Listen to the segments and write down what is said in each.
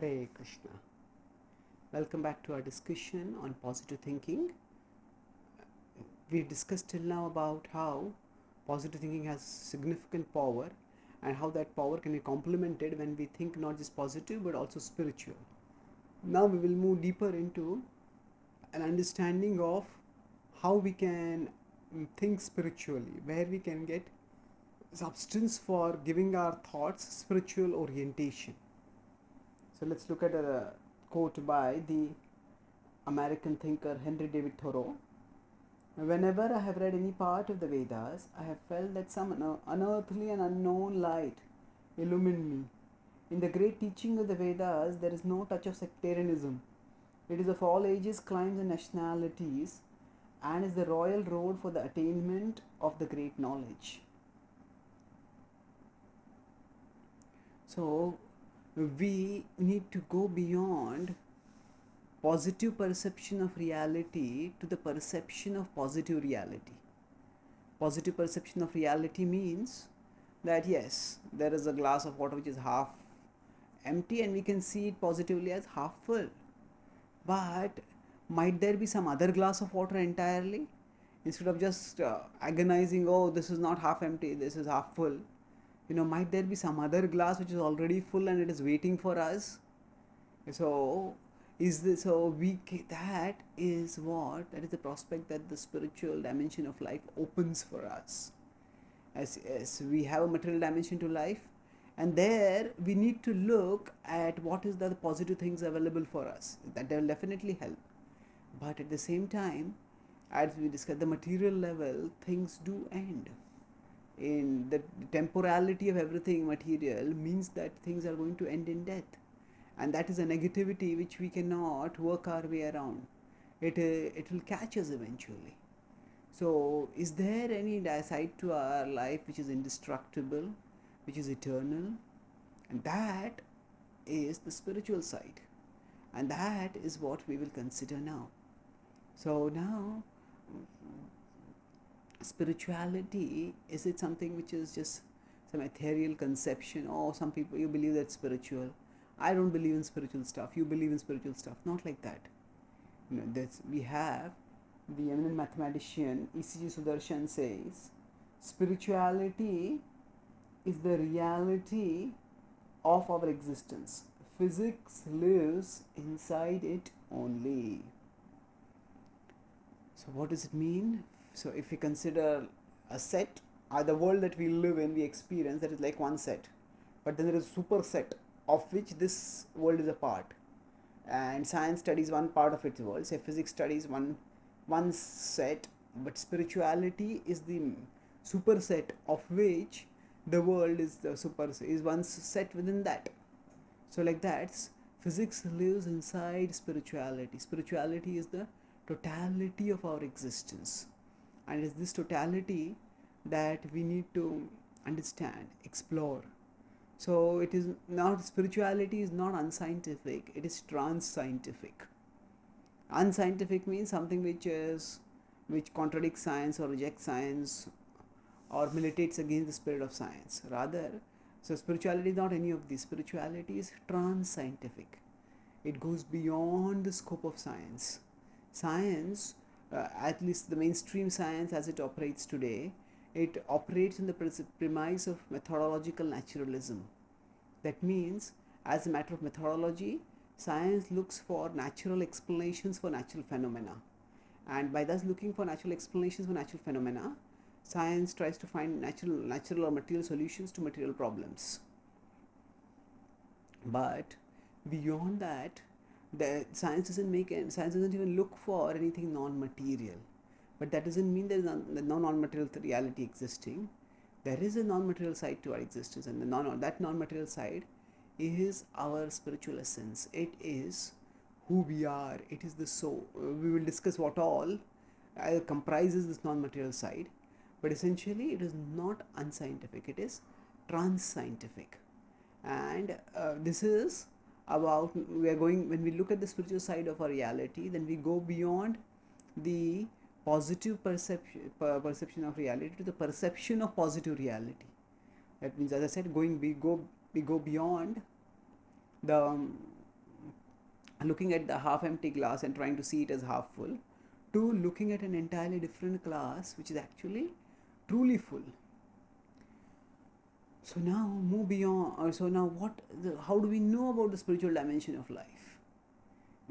Hare Krishna. Welcome back to our discussion on positive thinking. We discussed till now about how positive thinking has significant power and how that power can be complemented when we think not just positive but also spiritual. Now we will move deeper into an understanding of how we can think spiritually, where we can get substance for giving our thoughts spiritual orientation. So let's look at a quote by the American thinker Henry David Thoreau. Whenever I have read any part of the Vedas, I have felt that some unearthly and unknown light illumined me. In the great teaching of the Vedas, there is no touch of sectarianism. It is of all ages, climes, and nationalities, and is the royal road for the attainment of the great knowledge. So, we need to go beyond positive perception of reality to the perception of positive reality. Positive perception of reality means that yes, there is a glass of water which is half empty and we can see it positively as half full. But might there be some other glass of water entirely? Instead of just agonizing, oh, this is not half empty, this is half full. Might there be some other glass which is already full and it is waiting for us? So that is the prospect that the spiritual dimension of life opens for us. As we have a material dimension to life, and there we need to look at what is the positive things available for us. That will definitely help. But at the same time, as we discuss the material level, things do end. In the temporality of everything material means that things are going to end in death. And that is a negativity which we cannot work our way around. It will catch us eventually. So, is there any side to our life which is indestructible, which is eternal? And that is the spiritual side. And that is what we will consider now. So, now, spirituality, is it something which is just some ethereal conception? Or some people, you believe that's spiritual. I don't believe in spiritual stuff. You believe in spiritual stuff. Not like that. We have the eminent mathematician E.C.G. Sudarshan says, spirituality is the reality of our existence. Physics lives inside it only. So what does it mean? So if we consider a set, the world that we live in, we experience, that is like one set. But then there is a superset of which this world is a part. And science studies one part of its world. Say physics studies one set, but spirituality is the superset of which the world is one set within that. So like that, physics lives inside spirituality. Spirituality is the totality of our existence, and it is this totality that we need to understand, explore. So it is not, spirituality is not unscientific, it is trans-scientific. Unscientific means something which contradicts science or rejects science or militates against the spirit of science. Rather, so spirituality is not any of these. Spirituality is trans-scientific. It goes beyond the scope of science. Science, at least the mainstream science as it operates today, it operates in the premise of methodological naturalism. That means, as a matter of methodology, science looks for natural explanations for natural phenomena. And by thus looking for natural explanations for natural phenomena, science tries to find natural or material solutions to material problems. But beyond that, the science doesn't even look for anything non-material. But that doesn't mean there is no non-material reality existing. There is a non-material side to our existence, and that non-material side is our spiritual essence. It is who we are. It is the soul. We will discuss what all comprises this non-material side, but essentially it is not unscientific. It is trans-scientific, and this is about, when we look at the spiritual side of our reality, then we go beyond the positive perception of reality to the perception of positive reality. That means, as I said, we go beyond the looking at the half empty glass and trying to see it as half full, to looking at an entirely different glass which is actually truly full. So now move beyond. So now how do we know about the spiritual dimension of life?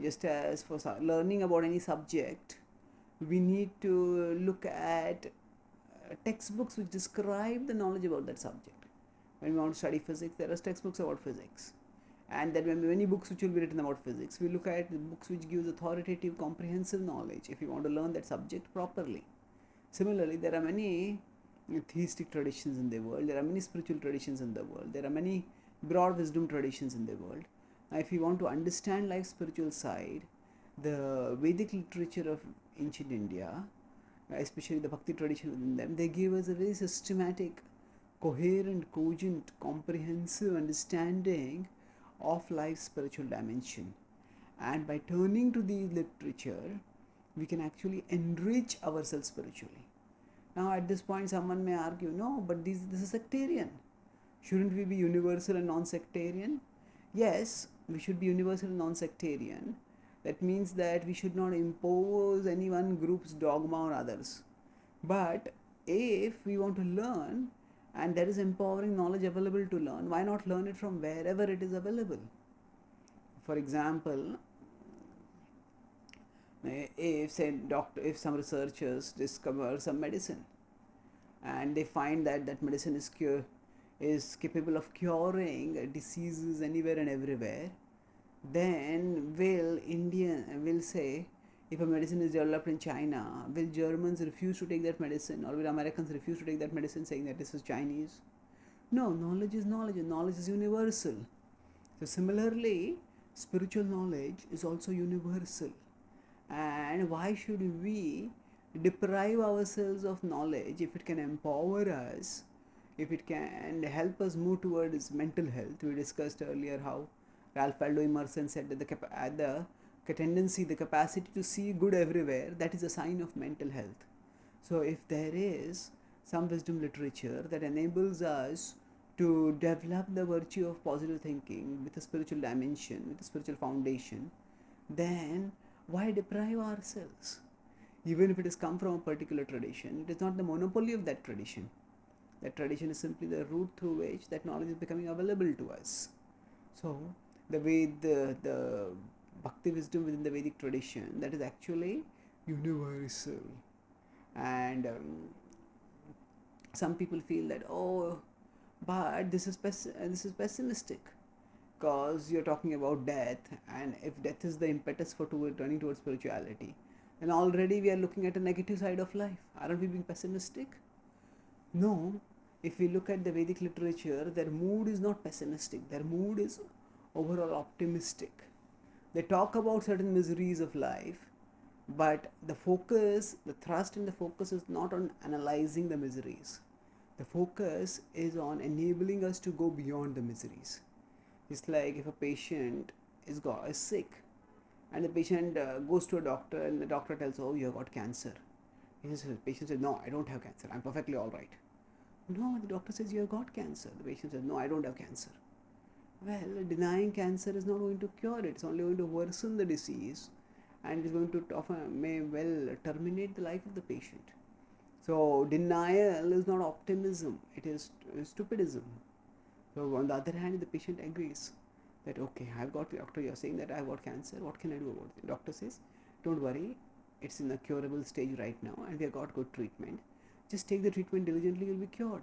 Just as for learning about any subject, we need to look at textbooks which describe the knowledge about that subject. When we want to study physics, there are textbooks about physics. And there will be many books which will be written about physics. We look at the books which gives authoritative, comprehensive knowledge if you want to learn that subject properly. Similarly, there are many theistic traditions in the world. There are many spiritual traditions in the world. There are many broad wisdom traditions in the world. Now, if you want to understand life's spiritual side, the Vedic literature of ancient India, especially the Bhakti tradition within them, they give us a very systematic, coherent, cogent, comprehensive understanding of life's spiritual dimension. And by turning to these literature, we can actually enrich ourselves spiritually. Now at this point someone may argue, no, but this is sectarian. Shouldn't we be universal and non-sectarian? Yes, we should be universal and non-sectarian. That means that we should not impose any one group's dogma on others. But if we want to learn, and there is empowering knowledge available to learn, why not learn it from wherever it is available? For example, if some researchers discover some medicine and they find that medicine is capable of curing diseases anywhere and everywhere, then will say, if a medicine is developed in China, will Germans refuse to take that medicine, or will Americans refuse to take that medicine saying that this is Chinese? No, knowledge is knowledge, and knowledge is universal. So similarly, spiritual knowledge is also universal. And why should we deprive ourselves of knowledge if it can empower us, if it can help us move towards mental health? We discussed earlier how Ralph Waldo Emerson said that the capacity to see good everywhere, that is a sign of mental health. So if there is some wisdom literature that enables us to develop the virtue of positive thinking with a spiritual dimension, with a spiritual foundation, then why deprive ourselves? Even if it has come from a particular tradition, it is not the monopoly of that tradition. That tradition is simply the route through which that knowledge is becoming available to us. So the way the Bhakti wisdom within the Vedic tradition, that is actually universal. And some people feel that, oh, but this is pessimistic, because you're talking about death, and if death is the impetus for turning towards spirituality, then already we are looking at a negative side of life. Aren't we being pessimistic? No. If we look at the Vedic literature, their mood is not pessimistic, their mood is overall optimistic. They talk about certain miseries of life, but the thrust and the focus is not on analyzing the miseries. The focus is on enabling us to go beyond the miseries. It's like if a patient is sick, and the patient goes to a doctor, and the doctor tells, oh, you have got cancer. The patient says, no, I don't have cancer, I'm perfectly alright. No, the doctor says, you have got cancer. The patient says, no, I don't have cancer. Well, denying cancer is not going to cure it, it's only going to worsen the disease, and it is going to may well terminate the life of the patient. So denial is not optimism, it is stupidism. So on the other hand, the patient agrees that, okay, I've got, doctor, you're saying that I've got cancer, what can I do about it? The doctor says, don't worry, it's in a curable stage right now and we have got good treatment. Just take the treatment diligently, you'll be cured.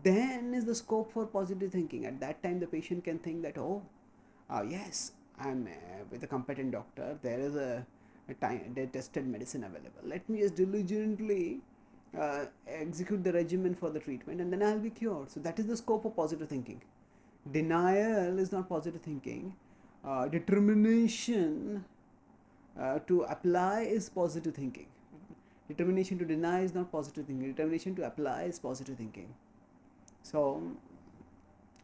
Then is the scope for positive thinking. At that time, the patient can think that, yes, I'm with a competent doctor, there is a tested medicine available. Let me just diligently execute the regimen for the treatment, and then I'll be cured. So that is the scope of positive thinking. Denial is not positive thinking. Determination to apply is positive thinking. Determination to deny is not positive thinking. Determination to apply is positive thinking. So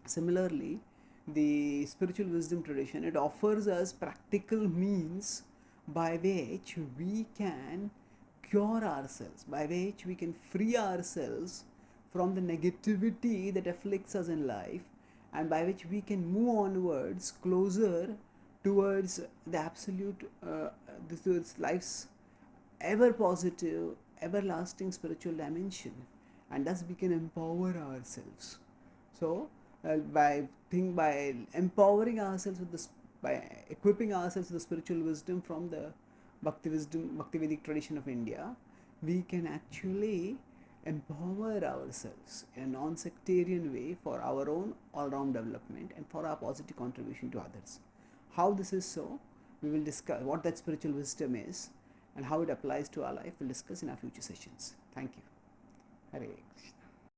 similarly, the spiritual wisdom tradition, it offers us practical means by which we can cure ourselves, by which we can free ourselves from the negativity that afflicts us in life, and by which we can move onwards closer towards the absolute, towards life's ever positive, everlasting spiritual dimension, and thus we can empower ourselves. So, by empowering ourselves with this, by equipping ourselves with the spiritual wisdom from the Bhaktivedic tradition of India, we can actually empower ourselves in a non-sectarian way for our own all-round development and for our positive contribution to others. How this is so, we will discuss what that spiritual wisdom is and how it applies to our life. We'll discuss in our future sessions. Thank you. Hare Krishna.